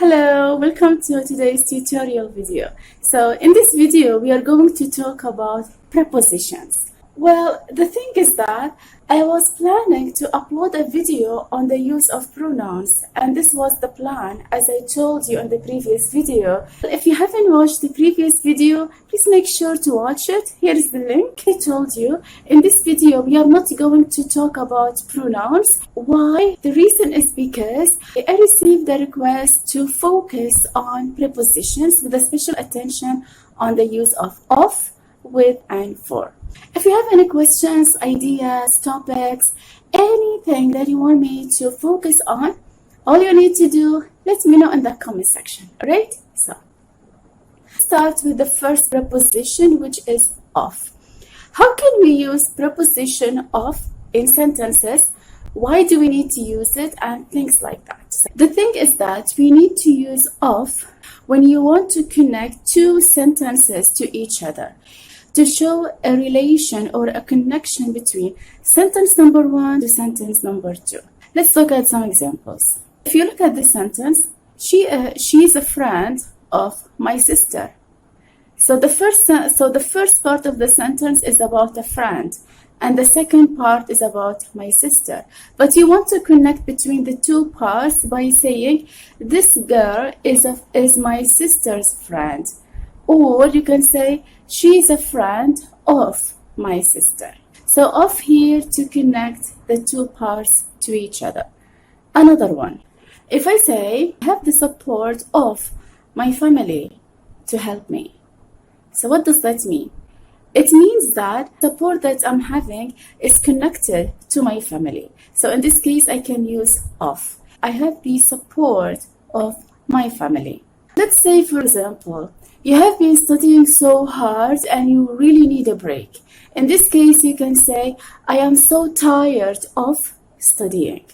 Hello, welcome to today's tutorial video. So in this video, we are going to talk about prepositions. Well, the thing is that I was planning to upload a video on the use of pronouns, and this was the plan as I told you in the previous video. If you haven't watched the previous video, please make sure to watch it. Here is the link. I told you in this video we are not going to talk about pronouns. Why? The reason is because I received a request to focus on prepositions with a special attention on the use of, with, and for. If you have any questions, ideas, topics, anything that you want me to focus on, all you need to do, let me know in the comment section, alright? So, start with the first preposition, which is of. How can we use preposition of in sentences? Why do we need to use it? And things like that. So, the thing is that we need to use of when you want to connect two sentences to each other, to show a relation or a connection between sentence number 1 to sentence number 2. Let's look at some examples. If you look at this sentence, she is a friend of my sister. So the first part of the sentence is about a friend, and the second part is about my sister. But you want to connect between the two parts by saying, this girl is my sister's friend. Or you can say, she is a friend of my sister. So of here to connect the two parts to each other. Another one. If I say, I have the support of my family to help me. So what does that mean? It means that support that I'm having is connected to my family. So in this case, I can use of. I have the support of my family. Let's say, for example, you have been studying so hard and you really need a break. In this case, you can say, I am so tired of studying.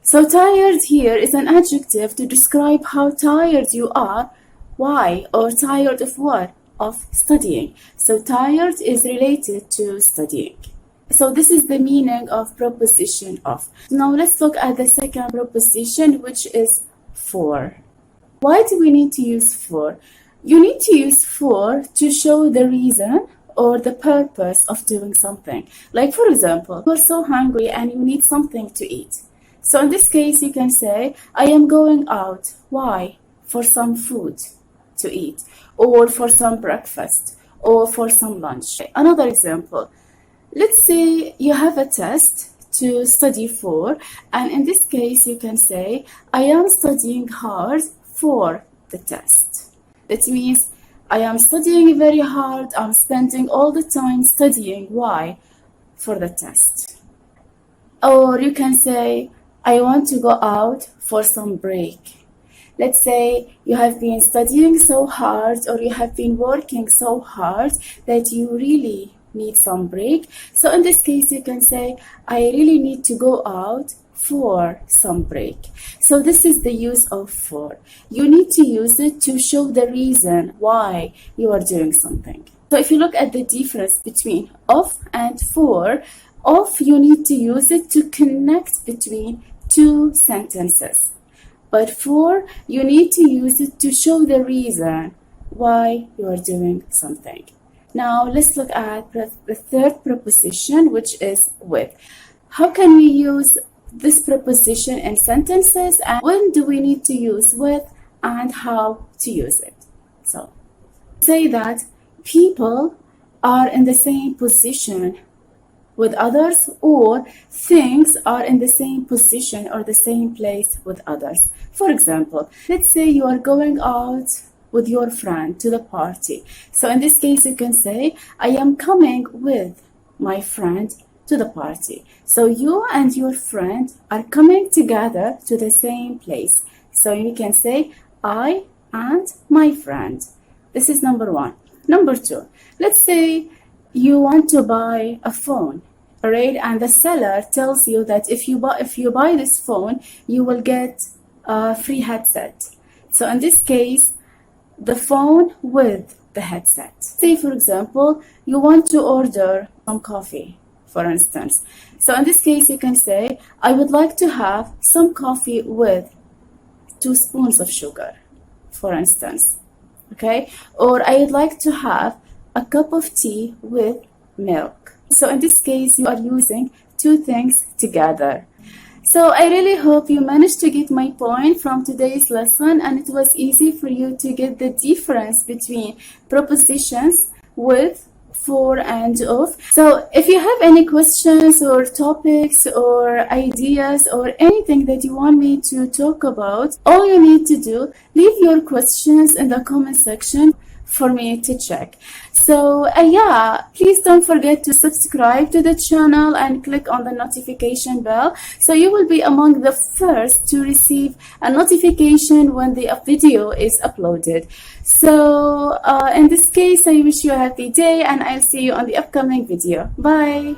So tired here is an adjective to describe how tired you are. Why? Or tired of what? Of studying. So tired is related to studying. So this is the meaning of preposition of. Now let's look at the second preposition, which is for. Why do we need to use for? You need to use for to show the reason or the purpose of doing something. Like for example, you're so hungry and you need something to eat. So in this case, you can say, I am going out. Why? For some food to eat, or for some breakfast, or for some lunch. Another example, let's say you have a test to study for, and in this case, you can say, I am studying hard for the test. That means I am studying very hard. I'm spending all the time studying. Why? For the test. Or you can say, I want to go out for some break. Let's say you have been studying so hard, or you have been working so hard that you really need some break. So in this case, you can say, I really need to go out for some break. So this is the use of for. You need to use it to show the reason why you are doing something. So if you look at the difference between of and for, of you need to use it to connect between two sentences. But for, you need to use it to show the reason why you are doing something. Now let's look at the third preposition, which is with. How can we use this preposition in sentences, and when do we need to use with, and how to use it? So say that people are in the same position with others, or things are in the same position or the same place with others. For example, let's say you are going out with your friend to the party. So in this case, you can say, I am coming with my friend to the party. So you and your friend are coming together to the same place. So you can say, I and my friend. This is number one. Number two, let's say you want to buy a phone, all right? And the seller tells you that if you buy this phone, you will get a free headset. So in this case, the phone with the headset. Say, for example, you want to order some coffee, for instance. So in this case, you can say, I would like to have some coffee with 2 spoons of sugar, for instance. Okay, or I'd like to have a cup of tea with milk. So in this case, you are using 2 things together. So I really hope you managed to get my point from today's lesson, and it was easy for you to get the difference between prepositions with, for, and of. So if you have any questions or topics or ideas or anything that you want me to talk about, all you need to do, leave your questions in the comment section for me to check. So yeah, please don't forget to subscribe to the channel and click on the notification bell, so you will be among the first to receive a notification when the video is uploaded. So in this case, I wish you a happy day, and I'll see you on the upcoming video. Bye.